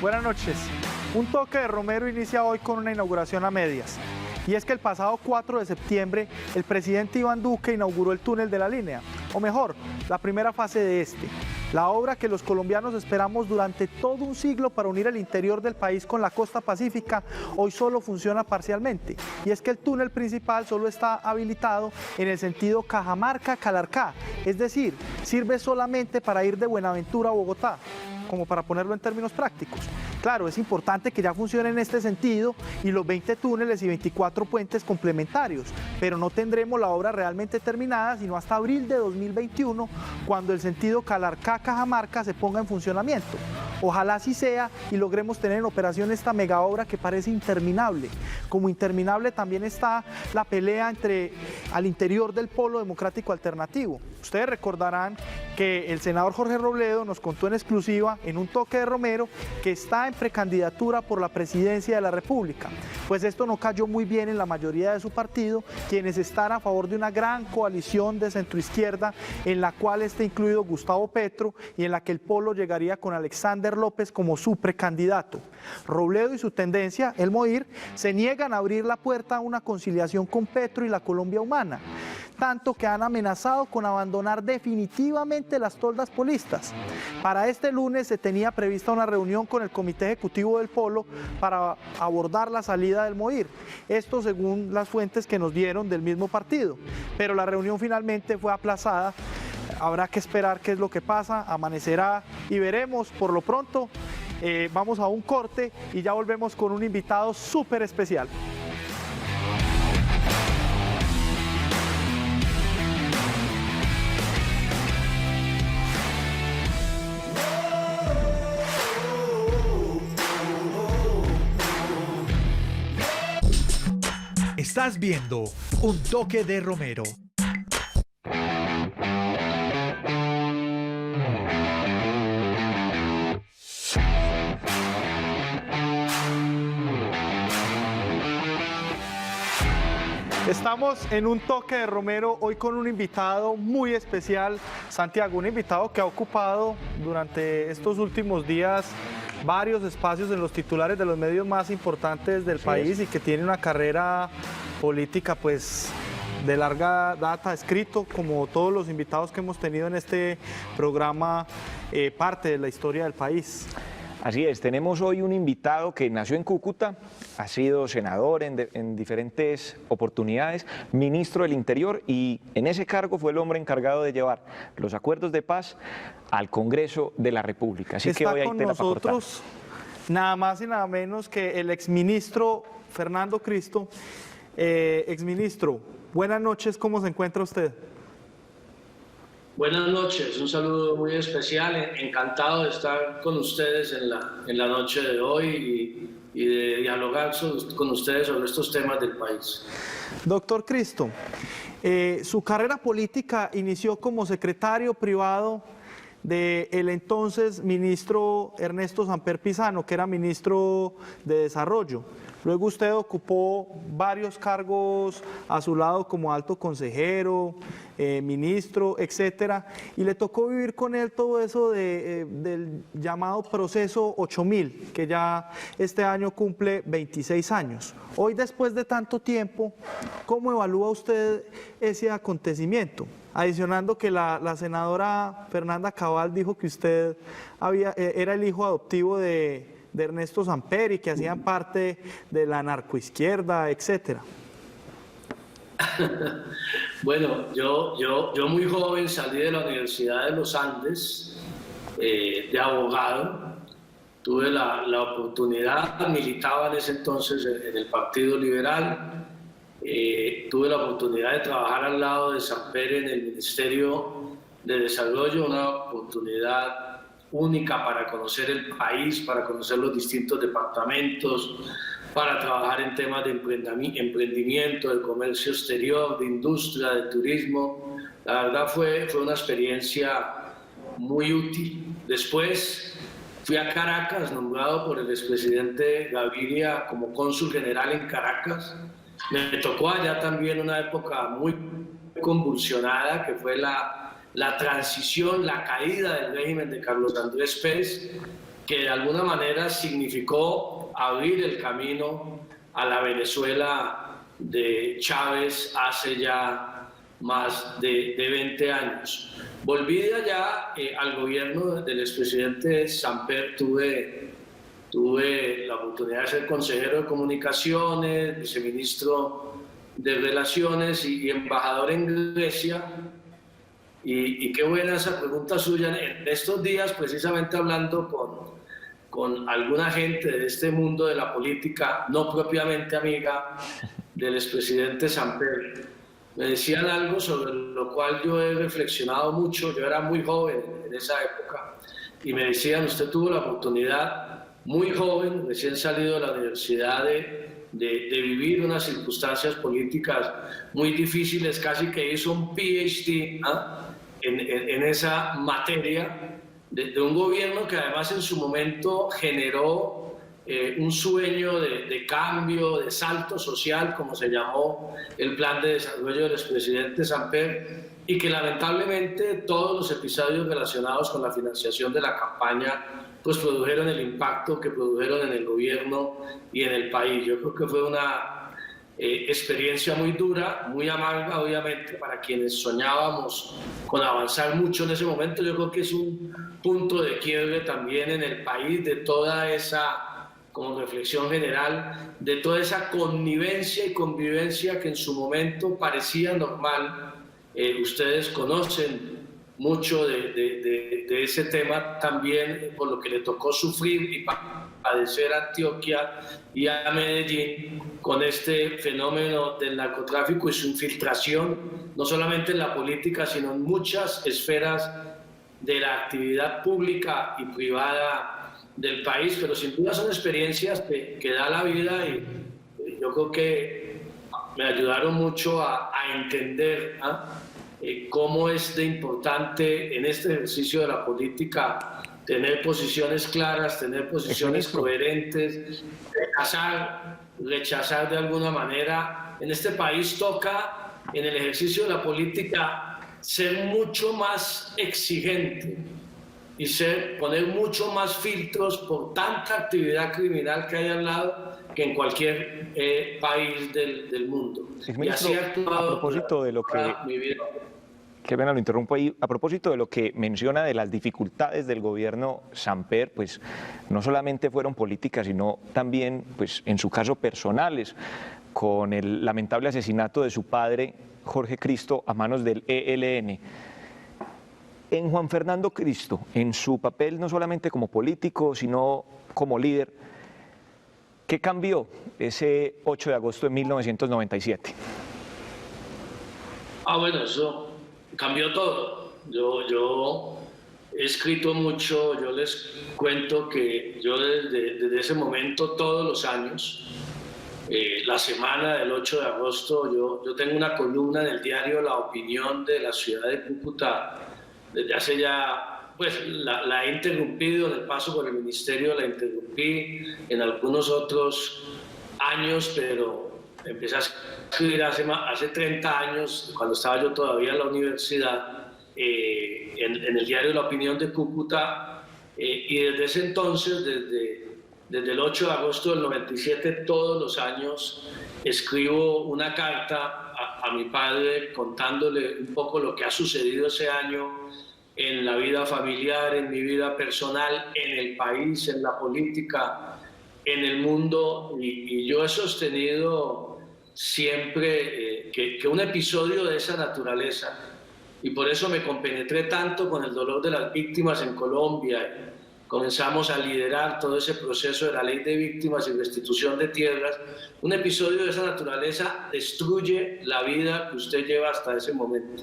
Buenas noches. Un toque de Romero inicia hoy con una inauguración a medias. Y es que el pasado 4 de septiembre el presidente Iván Duque inauguró el túnel de la línea, o mejor, la primera fase de este. La obra que los colombianos esperamos durante todo un siglo para unir el interior del país con la costa pacífica, hoy solo funciona parcialmente. Y es que el túnel principal solo está habilitado en el sentido Cajamarca-Calarcá, es decir, sirve solamente para ir de Buenaventura a Bogotá, como para ponerlo en términos prácticos. Claro, es importante que ya funcione en este sentido y los 20 túneles y 24 puentes complementarios, pero no tendremos la obra realmente terminada sino hasta abril de 2021, cuando el sentido Calarcá-Cajamarca se ponga en funcionamiento. Ojalá así sea y logremos tener en operación esta mega obra que parece interminable. Como interminable también está la pelea al interior del Polo Democrático Alternativo. Ustedes recordarán que el senador Jorge Robledo nos contó en exclusiva, en un toque de Romero, que está en precandidatura por la presidencia de la República. Pues esto no cayó muy bien en la mayoría de su partido, quienes están a favor de una gran coalición de centroizquierda, en la cual está incluido Gustavo Petro y en la que el Polo llegaría con Alexander López como su precandidato. Robledo y su tendencia, el MOIR, se niegan a abrir la puerta a una conciliación con Petro y la Colombia humana, tanto que han amenazado con abandonar definitivamente las toldas polistas. Para este lunes se tenía prevista una reunión con el Comité Ejecutivo del Polo para abordar la salida del MOIR, esto según las fuentes que nos dieron del mismo partido, pero la reunión finalmente fue aplazada. Habrá que esperar qué es lo que pasa, amanecerá y veremos. Por lo pronto vamos a un corte y ya volvemos con un invitado súper especial. Estás viendo Un Toque de Romero. Estamos en Un Toque de Romero, hoy con un invitado muy especial, Santiago, un invitado que ha ocupado durante estos últimos días varios espacios en los titulares de los medios más importantes del país y que tiene una carrera política pues de larga data, escrito como todos los invitados que hemos tenido en este programa, parte de la historia del país. Así es, tenemos hoy un invitado que nació en Cúcuta, ha sido senador en diferentes oportunidades, ministro del Interior, y en ese cargo fue el hombre encargado de llevar los acuerdos de paz al Congreso de la República. Así que hoy hay tela para cortar. Está con nosotros nada más y nada menos que el exministro Fernando Cristo. Exministro, buenas noches, ¿cómo se encuentra usted? Buenas noches, un saludo muy especial, encantado de estar con ustedes en la noche de hoy y de dialogar con ustedes sobre estos temas del país. Doctor Cristo, su carrera política inició como secretario privado del entonces ministro Ernesto Samper Pizano, que era ministro de Desarrollo. Luego usted ocupó varios cargos a su lado como alto consejero, ministro, etcétera, y le tocó vivir con él todo eso del llamado proceso 8000, que ya este año cumple 26 años. Hoy, después de tanto tiempo, ¿cómo evalúa usted ese acontecimiento? Adicionando que la senadora Fernanda Cabal dijo que usted era el hijo adoptivo de Ernesto Samper y que hacían parte de la narcoizquierda, etcétera. Bueno, yo muy joven salí de la Universidad de los Andes de abogado. Tuve la oportunidad, militaba en ese entonces en el Partido Liberal. Tuve la oportunidad de trabajar al lado de Samper en el Ministerio de Desarrollo, una oportunidad única para conocer el país, para conocer los distintos departamentos, para trabajar en temas de emprendimiento, de comercio exterior, de industria, de turismo. La verdad fue una experiencia muy útil. Después fui a Caracas, nombrado por el expresidente Gaviria como cónsul general en Caracas. Me tocó allá también una época muy convulsionada, que fue la transición, la caída del régimen de Carlos Andrés Pérez, que de alguna manera significó abrir el camino a la Venezuela de Chávez hace ya más de 20 años. Volví de allá al gobierno del expresidente Samper, tuve la oportunidad de ser consejero de comunicaciones, viceministro de Relaciones y embajador en Grecia. Y qué buena esa pregunta suya. En estos días, precisamente hablando con alguna gente de este mundo de la política, no propiamente amiga del expresidente Samper, me decían algo sobre lo cual yo he reflexionado mucho. Yo era muy joven en esa época y me decían: usted tuvo la oportunidad, muy joven, recién salido de la universidad, de vivir unas circunstancias políticas muy difíciles, casi que hizo un PhD en esa materia, de un gobierno que además en su momento generó un sueño de cambio, de salto social, como se llamó el plan de desarrollo del expresidente Samper, y que lamentablemente todos los episodios relacionados con la financiación de la campaña pues produjeron el impacto que produjeron en el gobierno y en el país. Yo creo que fue una experiencia muy dura, muy amarga, obviamente, para quienes soñábamos con avanzar mucho en ese momento. Yo creo que es un punto de quiebre también en el país, de toda esa, como reflexión general, de toda esa connivencia y convivencia que en su momento parecía normal. Ustedes conocen mucho de ese tema también, por lo que le tocó sufrir y padecer a Antioquia y a Medellín con este fenómeno del narcotráfico y su infiltración, no solamente en la política, sino en muchas esferas de la actividad pública y privada del país. Pero sin duda son experiencias que da la vida, y yo creo que me ayudaron mucho a entender cómo es de importante en este ejercicio de la política tener posiciones claras, tener posiciones coherentes, rechazar de alguna manera. En este país toca, en el ejercicio de la política, ser mucho más exigente y poner mucho más filtros por tanta actividad criminal que hay al lado que en cualquier país del mundo. Y así ha actuado. A propósito de lo que... Qué pena, lo interrumpo ahí. A propósito de lo que menciona de las dificultades del gobierno Samper, pues no solamente fueron políticas, sino también, pues en su caso, personales, con el lamentable asesinato de su padre, Jorge Cristo, a manos del ELN. En Juan Fernando Cristo, en su papel no solamente como político, sino como líder, ¿qué cambió ese 8 de agosto de 1997? Bueno, eso cambió todo. Yo he escrito mucho. Yo les cuento que yo desde ese momento, todos los años, la semana del 8 de agosto, yo tengo una columna en el diario La Opinión de la ciudad de Cúcuta. Desde hace ya, pues la he interrumpido en el paso por el ministerio, la interrumpí en algunos otros años, pero empecé a escribir hace 30 años, cuando estaba yo todavía en la universidad, en el diario La Opinión de Cúcuta, y desde ese entonces, desde el 8 de agosto del 97, todos los años escribo una carta a mi padre contándole un poco lo que ha sucedido ese año en la vida familiar, en mi vida personal, en el país, en la política, en el mundo, y yo he sostenido siempre que un episodio de esa naturaleza, y por eso me compenetré tanto con el dolor de las víctimas en Colombia. Comenzamos a liderar todo ese proceso de la ley de víctimas y restitución de tierras. Un episodio de esa naturaleza destruye la vida que usted lleva hasta ese momento.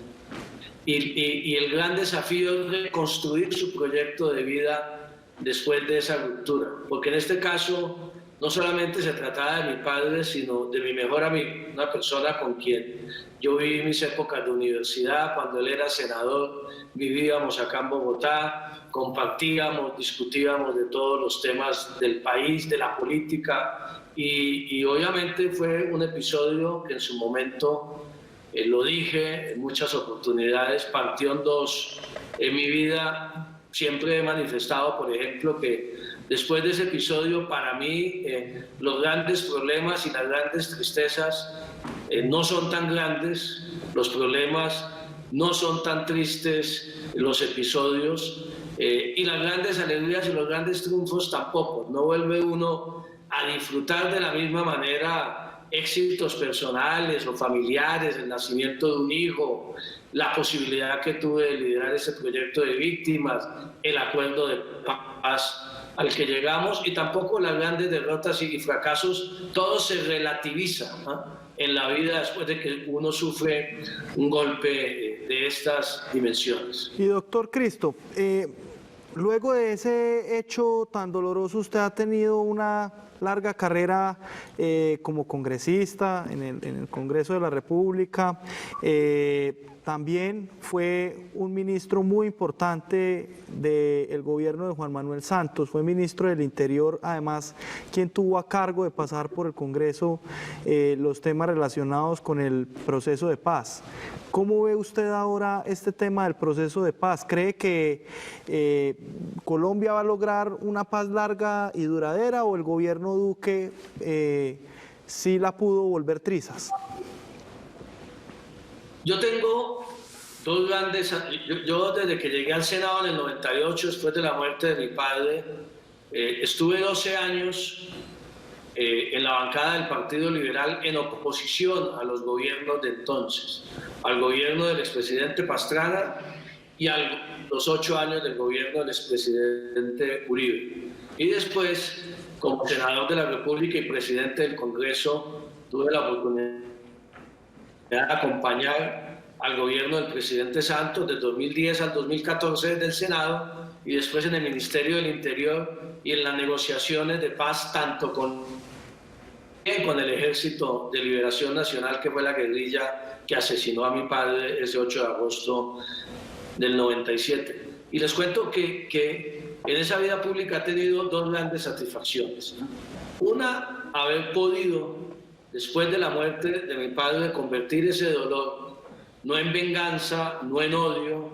Y el gran desafío es reconstruir su proyecto de vida después de esa ruptura. Porque en este caso, no solamente se trataba de mi padre, sino de mi mejor amigo, una persona con quien yo viví mis épocas de universidad. Cuando él era senador, vivíamos acá en Bogotá, compartíamos, discutíamos de todos los temas del país, de la política, y obviamente fue un episodio que en su momento, lo dije en muchas oportunidades, partió en dos. En mi vida siempre he manifestado, por ejemplo, que después de ese episodio, para mí, los grandes problemas y las grandes tristezas no son tan grandes, los problemas no son tan tristes, los episodios, y las grandes alegrías y los grandes triunfos tampoco. No vuelve uno a disfrutar de la misma manera éxitos personales o familiares, el nacimiento de un hijo, la posibilidad que tuve de liderar ese proyecto de víctimas, el acuerdo de paz al que llegamos, y tampoco las grandes derrotas y fracasos. Todo se relativiza, ¿no?, en la vida después de que uno sufre un golpe de estas dimensiones. Y doctor Cristo, luego de ese hecho tan doloroso, usted ha tenido una larga carrera como congresista en el Congreso de la República. También fue un ministro muy importante del gobierno de Juan Manuel Santos, fue ministro del Interior, además quien tuvo a cargo de pasar por el Congreso los temas relacionados con el proceso de paz. ¿Cómo ve usted ahora este tema del proceso de paz? ¿Cree que Colombia va a lograr una paz larga y duradera, o el gobierno Duque sí la pudo volver trizas? Yo tengo dos grandes... Yo desde que llegué al Senado en el 98, después de la muerte de mi padre, estuve 12 años en la bancada del Partido Liberal en oposición a los gobiernos de entonces, al gobierno del expresidente Pastrana y a los 8 años del gobierno del expresidente Uribe. Y después, como senador de la República y presidente del Congreso, tuve la oportunidad de acompañar al gobierno del presidente Santos del 2010 al 2014 desde el Senado, y después en el Ministerio del Interior y en las negociaciones de paz, tanto con el Ejército de Liberación Nacional, que fue la guerrilla que asesinó a mi padre ese 8 de agosto del 97. Y les cuento que en esa vida pública he tenido dos grandes satisfacciones. Una, haber podido, después de la muerte de mi padre, convertir ese dolor no en venganza, no en odio,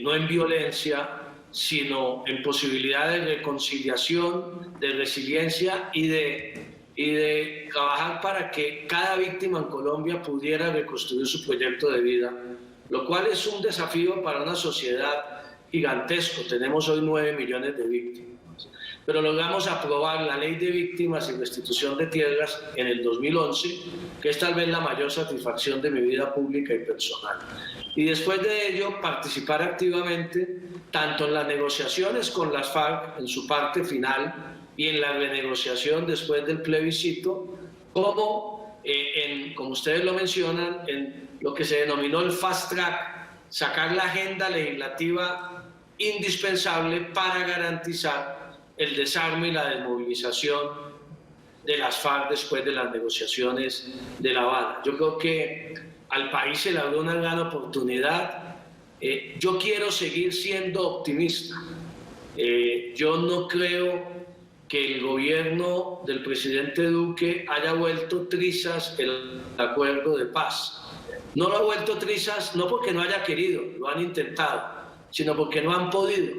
no en violencia, sino en posibilidad de reconciliación, de resiliencia y de trabajar para que cada víctima en Colombia pudiera reconstruir su proyecto de vida, lo cual es un desafío para una sociedad gigantesco. Tenemos hoy 9 millones de víctimas. Pero logramos aprobar la Ley de Víctimas y Restitución de Tierras en el 2011, que es tal vez la mayor satisfacción de mi vida pública y personal. Y después de ello, participar activamente tanto en las negociaciones con las FARC en su parte final y en la renegociación después del plebiscito, como como ustedes lo mencionan, en lo que se denominó el fast track, sacar la agenda legislativa indispensable para garantizar el desarme y la desmovilización de las FARC después de las negociaciones de La Habana. Yo creo que al país se le abrió una gran oportunidad. Yo quiero seguir siendo optimista. Yo no creo que el gobierno del presidente Duque haya vuelto trizas el acuerdo de paz. No lo ha vuelto trizas no porque no haya querido, lo han intentado, sino porque no han podido.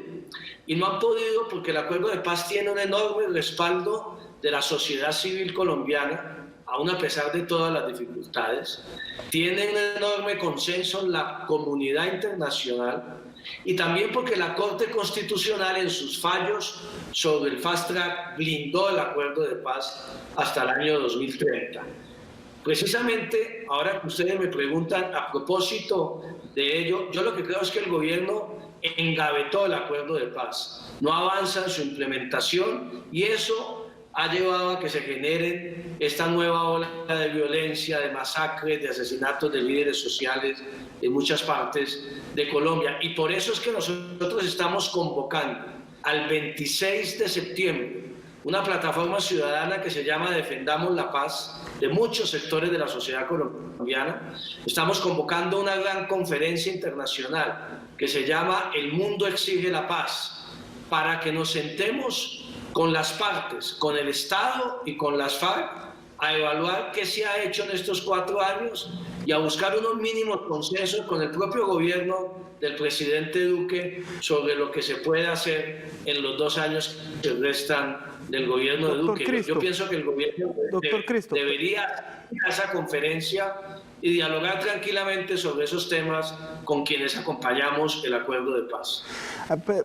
Y no han podido porque el acuerdo de paz tiene un enorme respaldo de la sociedad civil colombiana, aún a pesar de todas las dificultades. Tiene un enorme consenso en la comunidad internacional, y también porque la Corte Constitucional en sus fallos sobre el fast track blindó el acuerdo de paz hasta el año 2030. Precisamente, ahora que ustedes me preguntan a propósito de ello, yo lo que creo es que el gobierno engavetó el acuerdo de paz, no avanza en su implementación, y eso ha llevado a que se generen esta nueva ola de violencia, de masacres, de asesinatos de líderes sociales en muchas partes de Colombia. Y por eso es que nosotros estamos convocando al 26 de septiembre una plataforma ciudadana que se llama Defendamos la Paz, de muchos sectores de la sociedad colombiana. Estamos convocando una gran conferencia internacional que se llama El Mundo Exige la Paz, para que nos sentemos con las partes, con el Estado y con las FARC, a evaluar qué se ha hecho en estos 4 años y a buscar unos mínimos consensos con el propio gobierno del presidente Duque sobre lo que se puede hacer en los 2 años que restan del gobierno de Duque. Yo pienso que el gobierno debería ir a esa conferencia y dialogar tranquilamente sobre esos temas con quienes acompañamos el acuerdo de paz.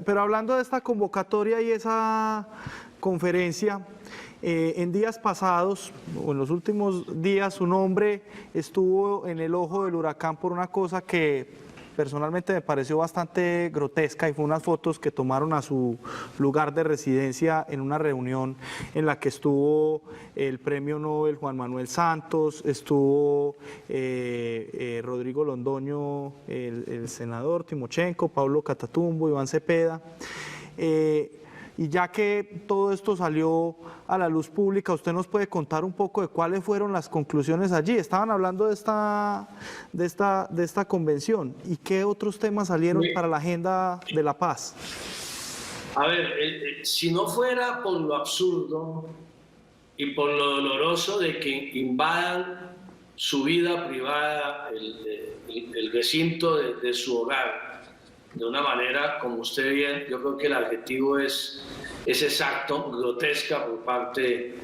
Pero hablando de esta convocatoria y esa conferencia, en días pasados, o en los últimos días, su nombre estuvo en el ojo del huracán por una cosa que personalmente me pareció bastante grotesca, y fue unas fotos que tomaron a su lugar de residencia en una reunión en la que estuvo el premio Nobel Juan Manuel Santos, estuvo Rodrigo Londoño, el senador Timochenko, Pablo Catatumbo, Iván Cepeda. Y ya que todo esto salió a la luz pública, ¿usted nos puede contar un poco de cuáles fueron las conclusiones allí? Estaban hablando de esta convención. ¿Y qué otros temas salieron para la agenda de la paz? A ver, si no fuera por lo absurdo y por lo doloroso de que invadan su vida privada, el recinto de su hogar, de una manera, como usted bien, yo creo que el adjetivo es exacto, grotesca por parte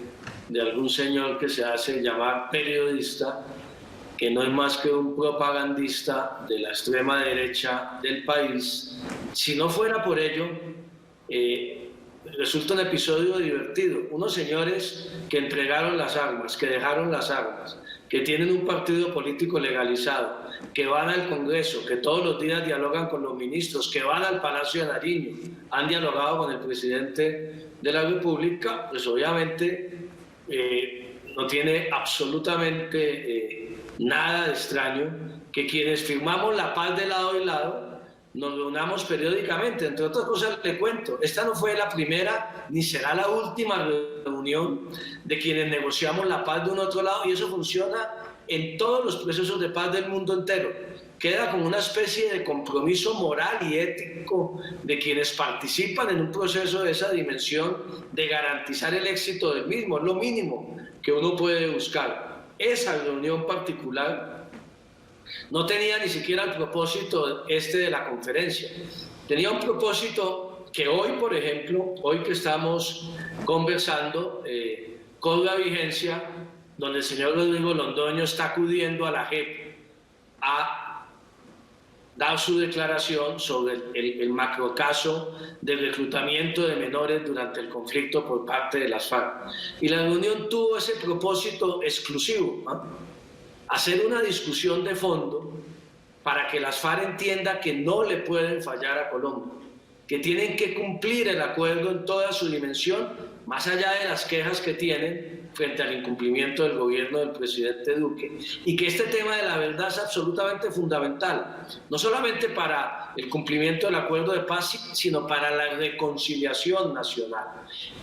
de algún señor que se hace llamar periodista, que no es más que un propagandista de la extrema derecha del país. Si no fuera por ello, resulta un episodio divertido. Unos señores que entregaron las armas, que dejaron las armas, que tienen un partido político legalizado, que van al Congreso, que todos los días dialogan con los ministros, que van al Palacio de Nariño, han dialogado con el presidente de la República, pues obviamente no tiene absolutamente nada de extraño que quienes firmamos la paz de lado y lado nos reunamos periódicamente. Entre otras cosas, le cuento, esta no fue la primera ni será la última reunión de quienes negociamos la paz de un otro lado, y eso funciona en todos los procesos de paz del mundo entero. Queda como una especie de compromiso moral y ético de quienes participan en un proceso de esa dimensión de garantizar el éxito del mismo. Es lo mínimo que uno puede buscar. Esa reunión particular no tenía ni siquiera el propósito de la conferencia. Tenía un propósito que hoy, por ejemplo, hoy que estamos conversando, cobra vigencia, donde el señor Rodrigo Londoño está acudiendo a la JEP a dar su declaración sobre el macrocaso del reclutamiento de menores durante el conflicto por parte de las FARC. Y la reunión tuvo ese propósito exclusivo, ¿no? Hacer una discusión de fondo para que las FARC entienda que no le pueden fallar a Colombia, que tienen que cumplir el acuerdo en toda su dimensión, más allá de las quejas que tienen frente al incumplimiento del gobierno del presidente Duque, y que este tema de la verdad es absolutamente fundamental, no solamente para el cumplimiento del acuerdo de paz, sino para la reconciliación nacional.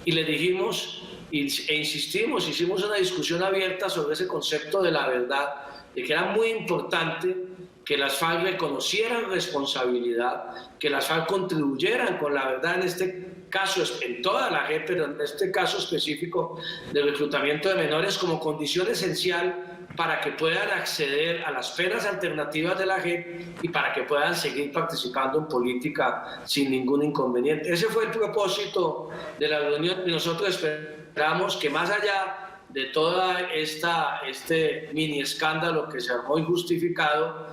Y le dijimos e insistimos, hicimos una discusión abierta sobre ese concepto de la verdad, de que era muy importante que las FARC reconocieran responsabilidad, que las FARC contribuyeran con la verdad en este caso, en toda la JEP, pero en este caso específico del reclutamiento de menores, como condición esencial para que puedan acceder a las penas alternativas de la JEP y para que puedan seguir participando en política sin ningún inconveniente. Ese fue el propósito de la reunión, y nosotros esperamos que, más allá de toda este mini escándalo que se armó injustificado,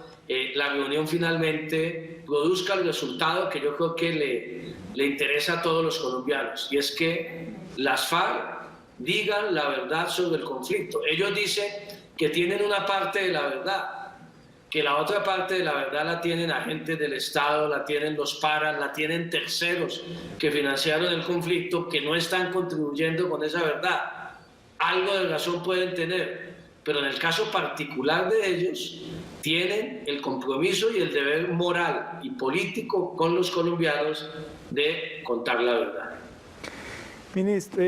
la reunión finalmente produzca el resultado que yo creo que le interesa a todos los colombianos, y es que las FARC digan la verdad sobre el conflicto. Ellos dicen que tienen una parte de la verdad, que la otra parte de la verdad la tienen agentes del Estado, la tienen los paras, la tienen terceros que financiaron el conflicto, que no están contribuyendo con esa verdad. Algo de razón pueden tener, pero en el caso particular de ellos, tienen el compromiso y el deber moral y político con los colombianos de contar la verdad. Ministro,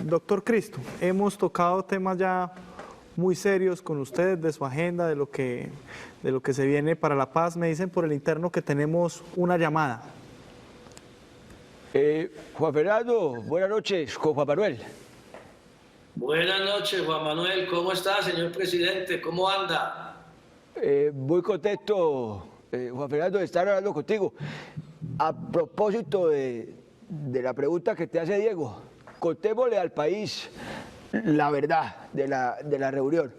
doctor Cristo, hemos tocado temas ya muy serios con usted, de su agenda, de lo que se viene para la paz. Me dicen por el interno que tenemos una llamada. Juan Fernando, buenas noches, con Juan Manuel. Buenas noches, Juan Manuel. ¿Cómo está, señor presidente? ¿Cómo anda? Muy contento, Juan Fernando, de estar hablando contigo. A propósito de la pregunta que te hace Diego, contémosle al país la verdad de la reunión.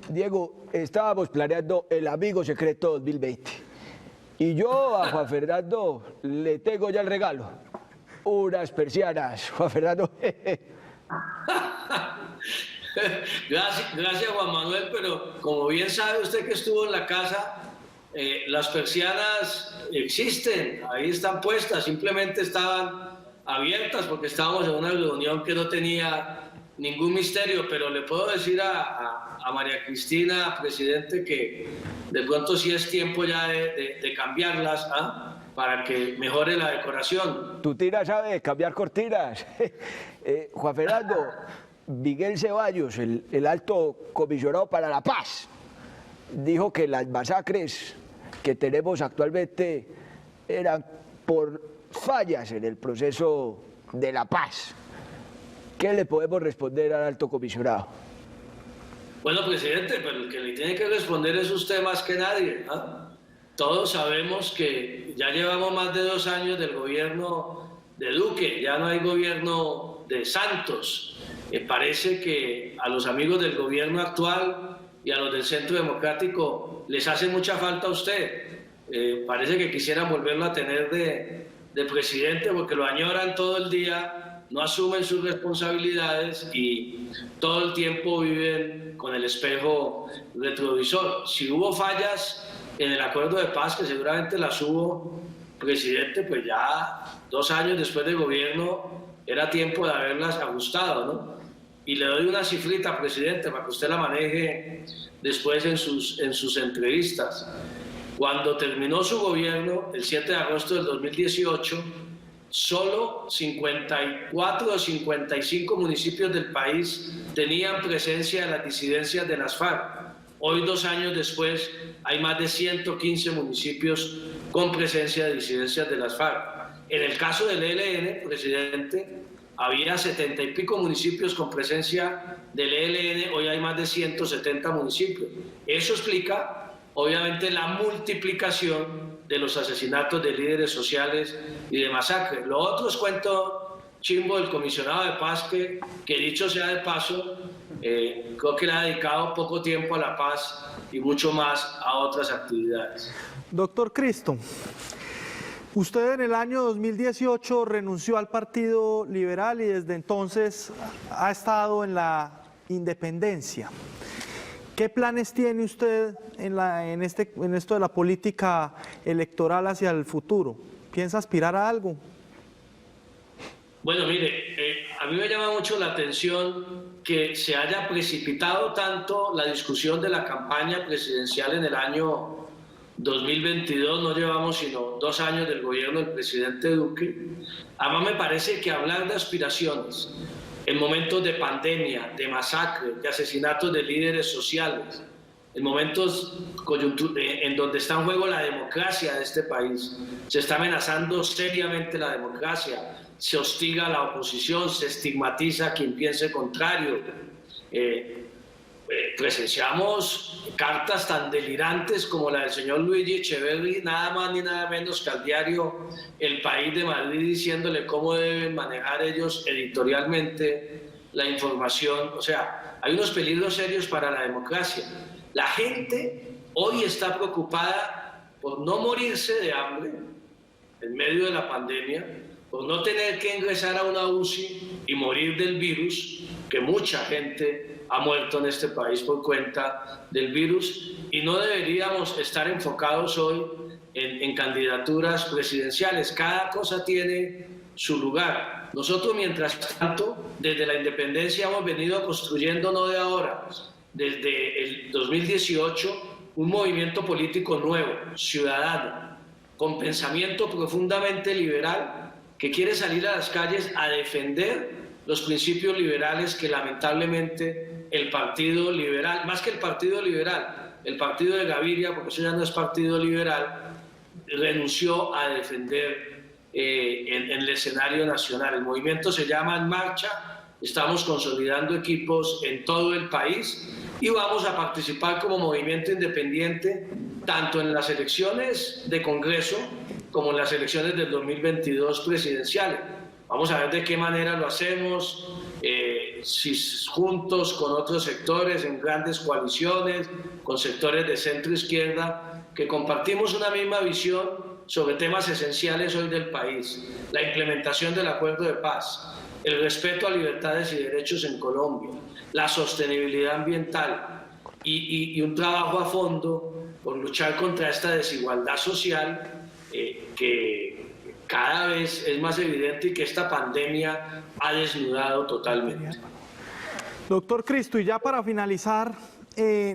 Diego, estábamos planeando el Amigo Secreto 2020 y yo a Juan Fernando le tengo ya el regalo, unas persianas, Juan Fernando. Gracias, Juan Manuel, pero como bien sabe usted que estuvo en la casa, las persianas existen, ahí están puestas, simplemente estaban abiertas porque estábamos en una reunión que no tenía ningún misterio, pero le puedo decir a María Cristina, presidente, que de pronto sí es tiempo ya de cambiarlas, para que mejore la decoración. Tu tira sabe cambiar cortinas. Juan Fernando, Miguel Ceballos, el alto comisionado para la paz, dijo que las masacres que tenemos actualmente eran por fallas en el proceso de la paz. ¿Qué le podemos responder al alto comisionado? Bueno, presidente, pero el que le tiene que responder es usted más que nadie, Todos sabemos que ya llevamos más de 2 años del gobierno de Duque, ya no hay gobierno de Santos. Parece que a los amigos del gobierno actual y a los del Centro Democrático les hace mucha falta a usted. Parece que quisieran volverlo a tener de presidente porque lo añoran todo el día, no asumen sus responsabilidades y todo el tiempo viven con el espejo retrovisor. Si hubo fallas en el acuerdo de paz, que seguramente las hubo, presidente, pues ya 2 años después del gobierno era tiempo de haberlas ajustado, ¿no? Y le doy una cifrita, presidente, para que usted la maneje después en sus entrevistas. Cuando terminó su gobierno, el 7 de agosto del 2018, solo 54 o 55 municipios del país tenían presencia de las disidencias de las FARC. Hoy, 2 años después, hay más de 115 municipios con presencia de disidencias de las FARC. En el caso del ELN, presidente, había 70 y pico municipios con presencia del ELN, hoy hay más de 170 municipios. Eso explica, obviamente, la multiplicación de los asesinatos de líderes sociales y de masacres. Lo otro es cuento chimbo del comisionado de paz, que dicho sea de paso, creo que le ha dedicado poco tiempo a la paz y mucho más a otras actividades. Doctor Cristo, usted en el año 2018 renunció al Partido Liberal y desde entonces ha estado en la independencia. ¿Qué planes tiene usted en esto de la política electoral hacia el futuro? ¿Piensa aspirar a algo? Bueno, mire, a mí me llama mucho la atención que se haya precipitado tanto la discusión de la campaña presidencial en el año 2022, no llevamos sino 2 años del gobierno del presidente Duque. Además, me parece que hablar de aspiraciones en momentos de pandemia, de masacre, de asesinatos de líderes sociales, en momentos en donde está en juego la democracia de este país, se está amenazando seriamente la democracia, se hostiga a la oposición, se estigmatiza a quien piense contrario. Presenciamos cartas tan delirantes como la del señor Luigi Echeverri, nada más ni nada menos que al diario El País de Madrid, diciéndole cómo deben manejar ellos editorialmente la información. O sea, hay unos peligros serios para la democracia. La gente hoy está preocupada por no morirse de hambre en medio de la pandemia, por no tener que ingresar a una UCI y morir del virus, que mucha gente ha muerto en este país por cuenta del virus, y no deberíamos estar enfocados hoy en candidaturas presidenciales. Cada cosa tiene su lugar. Nosotros, mientras tanto, desde la independencia hemos venido construyendo, no de ahora, desde el 2018, un movimiento político nuevo, ciudadano, con pensamiento profundamente liberal, que quiere salir a las calles a defender los principios liberales que lamentablemente el Partido Liberal, más que el Partido Liberal, el Partido de Gaviria, porque eso ya no es Partido Liberal, renunció a defender en el escenario nacional. El movimiento se llama En Marcha, estamos consolidando equipos en todo el país y vamos a participar como movimiento independiente tanto en las elecciones de Congreso como en las elecciones del 2022 presidenciales. Vamos a ver de qué manera lo hacemos, si juntos con otros sectores, en grandes coaliciones, con sectores de centro-izquierda, que compartimos una misma visión sobre temas esenciales hoy del país: la implementación del acuerdo de paz, el respeto a libertades y derechos en Colombia, la sostenibilidad ambiental y un trabajo a fondo por luchar contra esta desigualdad social que cada vez es más evidente y que esta pandemia ha desnudado totalmente. Doctor Cristo, y ya para finalizar,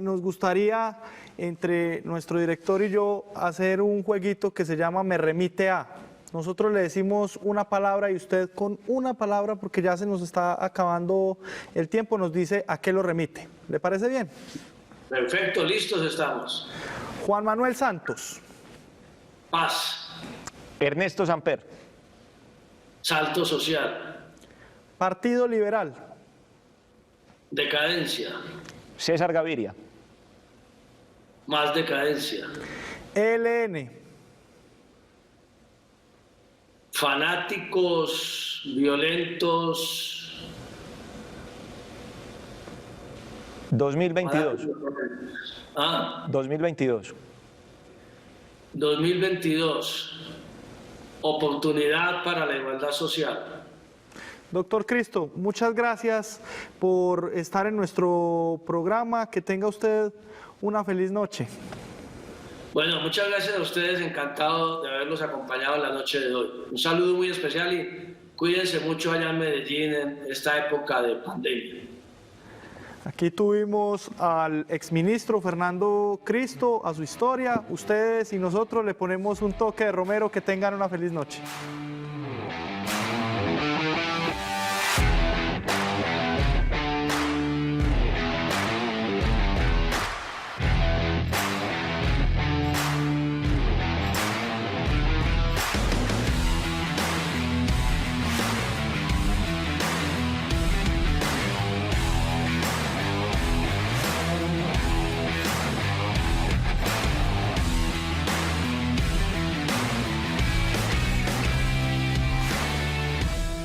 nos gustaría, entre nuestro director y yo, hacer un jueguito que se llama Me Remite A. Nosotros le decimos una palabra y usted con una palabra, porque ya se nos está acabando el tiempo, nos dice a qué lo remite. ¿Le parece bien? Perfecto, listos estamos. Juan Manuel Santos. Paz. Ernesto Samper. Salto social. Partido Liberal. Decadencia. César Gaviria. Más decadencia. ELN. Fanáticos violentos. 2022. 2022. 2022. Oportunidad para la igualdad social. Doctor Cristo, muchas gracias por estar en nuestro programa. Que tenga usted una feliz noche. Bueno, muchas gracias a ustedes. Encantado de haberlos acompañado en la noche de hoy. Un saludo muy especial y cuídense mucho allá en Medellín en esta época de pandemia. Aquí tuvimos al exministro Fernando Cristo, a su historia. Ustedes y nosotros le ponemos un toque de Romero. Que tengan una feliz noche.